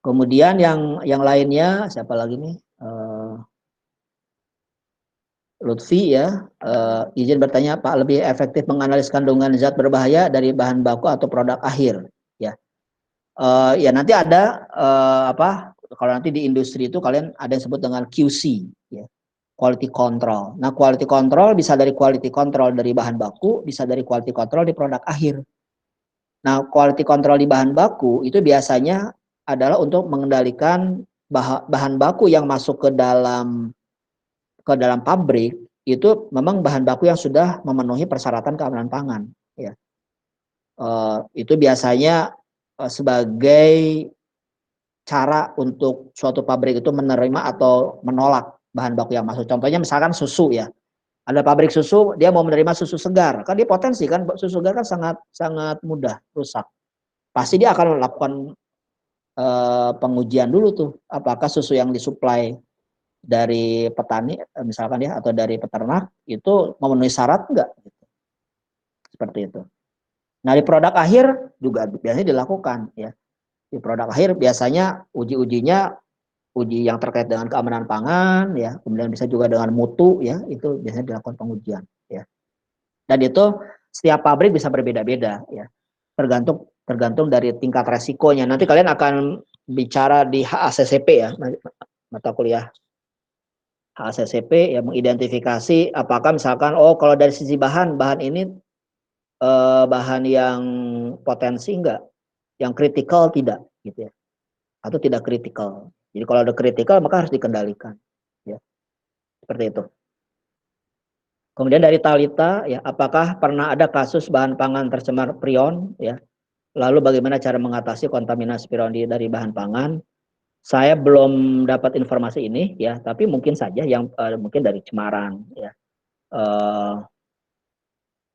Kemudian yang lainnya siapa lagi nih? Lutfi ya, izin bertanya Pak, lebih efektif menganalisis kandungan zat berbahaya dari bahan baku atau produk akhir? Ya, ya nanti ada apa? Kalau nanti di industri itu kalian ada yang sebut dengan QC, ya, quality control. Nah, quality control bisa dari quality control dari bahan baku, bisa dari quality control di produk akhir. Nah, quality control di bahan baku itu biasanya adalah untuk mengendalikan bahan baku yang masuk ke dalam pabrik itu memang bahan baku yang sudah memenuhi persyaratan keamanan pangan. Ya, itu biasanya sebagai cara untuk suatu pabrik itu menerima atau menolak bahan baku yang masuk. Contohnya misalkan susu ya. Ada pabrik susu, dia mau menerima susu segar, kan dia potensi kan susu segar kan sangat sangat mudah rusak. Pasti dia akan melakukan pengujian dulu tuh, apakah susu yang disuplai dari petani misalkan ya atau dari peternak itu memenuhi syarat enggak, seperti itu. Nah di produk akhir juga biasanya dilakukan ya. Di produk akhir biasanya uji-ujinya uji yang terkait dengan keamanan pangan ya, kemudian bisa juga dengan mutu ya, itu biasanya dilakukan pengujian ya. Dan itu setiap pabrik bisa berbeda-beda ya. Tergantung tergantung dari tingkat resikonya. Nanti kalian akan bicara di HACCP ya, mata kuliah HACCP ya, mengidentifikasi apakah misalkan oh kalau dari sisi bahan ini bahan yang potensi enggak, yang kritikal tidak gitu ya, atau tidak kritikal. Jadi kalau ada kritikal maka harus dikendalikan ya, seperti itu. Kemudian dari Talita ya, apakah pernah ada kasus bahan pangan tercemar prion ya? Lalu bagaimana cara mengatasi kontaminasi prion dari bahan pangan? Saya belum dapat informasi ini ya, tapi mungkin saja yang mungkin dari cemaran ya.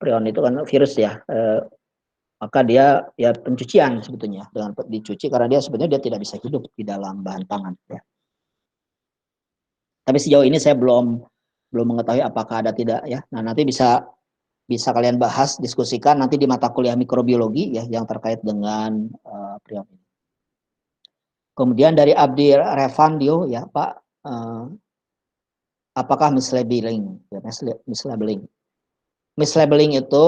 Prion itu kan virus ya, maka dia ya pencucian sebetulnya dengan dicuci karena dia sebenarnya dia tidak bisa hidup di dalam bahan pangan ya. Tapi sejauh ini saya belum mengetahui apakah ada tidak ya. Nah, nanti bisa kalian bahas, diskusikan nanti di mata kuliah mikrobiologi ya yang terkait dengan prion ini. Kemudian dari Abdi Revandio ya Pak, apakah mislabeling? Ya, mislabeling. Mislabeling itu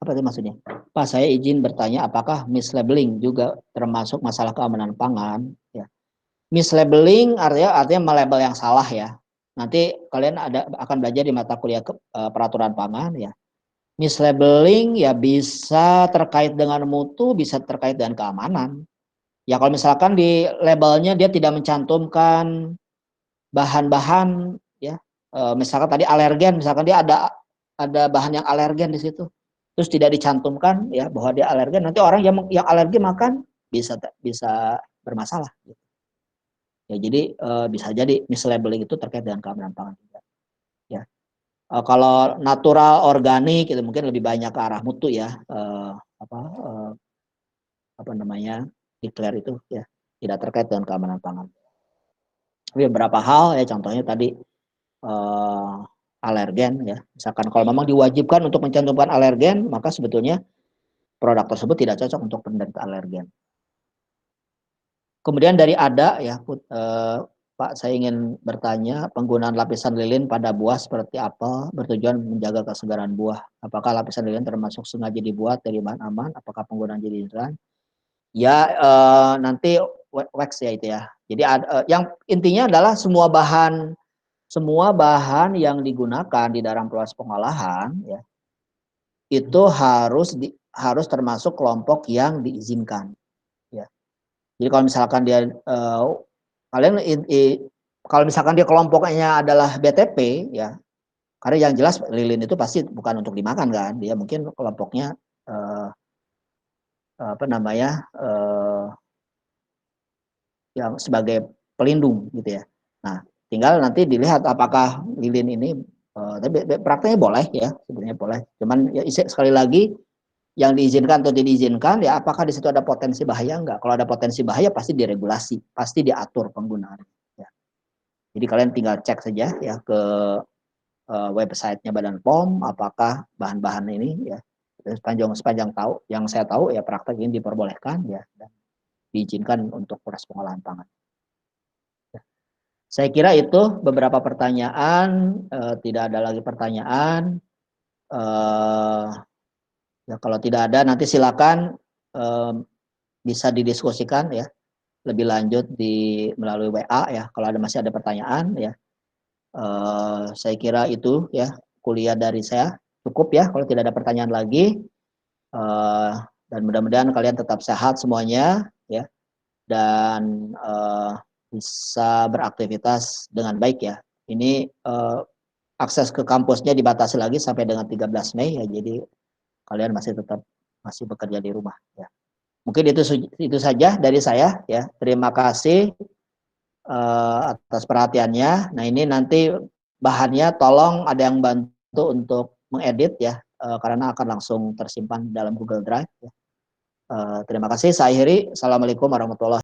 apa sih maksudnya? Pak, saya izin bertanya apakah mislabeling juga termasuk masalah keamanan pangan? Ya. Mislabeling artinya melabel yang salah ya. Nanti kalian akan belajar di mata kuliah peraturan pangan ya. Mislabeling ya bisa terkait dengan mutu, bisa terkait dengan keamanan. Ya kalau misalkan di labelnya dia tidak mencantumkan bahan-bahan ya, misalkan tadi alergen, misalkan dia ada bahan yang alergen di situ, terus tidak dicantumkan ya bahwa dia alergen, nanti orang yang alergi makan bisa bermasalah. Ya jadi bisa jadi mislabeling itu terkait dengan keamanan pangan juga. Ya. Kalau natural organik itu mungkin lebih banyak ke arah mutu ya, apa namanya declare itu ya tidak terkait dengan keamanan pangan. Tapi beberapa hal ya contohnya tadi alergen ya. Misalkan kalau memang diwajibkan untuk mencantumkan alergen, maka sebetulnya produk tersebut tidak cocok untuk penderita alergen. Kemudian dari Ada ya, Pak, saya ingin bertanya, penggunaan lapisan lilin pada buah seperti apel bertujuan menjaga kesegaran buah. Apakah lapisan lilin termasuk sengaja dibuat dari bahan aman? Apakah penggunaan jadi ya nanti wax ya itu ya. Jadi yang intinya adalah semua bahan yang digunakan di dalam proses pengolahan ya itu harus termasuk kelompok yang diizinkan ya. Jadi kalau misalkan dia kalian kalau misalkan dia kelompoknya adalah BTP ya, karena yang jelas lilin itu pasti bukan untuk dimakan kan, dia mungkin kelompoknya apa namanya yang sebagai pelindung gitu ya. Nah, tinggal nanti dilihat apakah lilin ini tapi prakteknya boleh ya, sebenarnya boleh. Cuman ya sekali lagi yang diizinkan atau tidak diizinkan ya apakah di situ ada potensi bahaya enggak? Kalau ada potensi bahaya pasti diregulasi, pasti diatur penggunaan. Ya. Jadi kalian tinggal cek saja ya ke websitenya Badan POM apakah bahan-bahan ini ya sepanjang tahu yang saya tahu ya praktek ini diperbolehkan ya. diizinkan untuk proses pengolahan pangan. Saya kira itu beberapa pertanyaan, tidak ada lagi pertanyaan. Ya kalau tidak ada nanti silakan bisa didiskusikan ya lebih lanjut melalui WA ya kalau masih ada pertanyaan ya. Saya kira itu ya kuliah dari saya cukup ya kalau tidak ada pertanyaan lagi. Dan mudah-mudahan kalian tetap sehat semuanya ya dan bisa beraktivitas dengan baik ya. Ini akses ke kampusnya dibatasi lagi sampai dengan 13 Mei ya, jadi kalian masih bekerja di rumah ya. Mungkin itu saja dari saya ya. Terima kasih atas perhatiannya. Nah ini nanti bahannya tolong ada yang bantu untuk mengedit ya, karena akan langsung tersimpan dalam Google Drive ya. Terima kasih, saya akhiri. Assalamualaikum warahmatullahi wabarakatuh.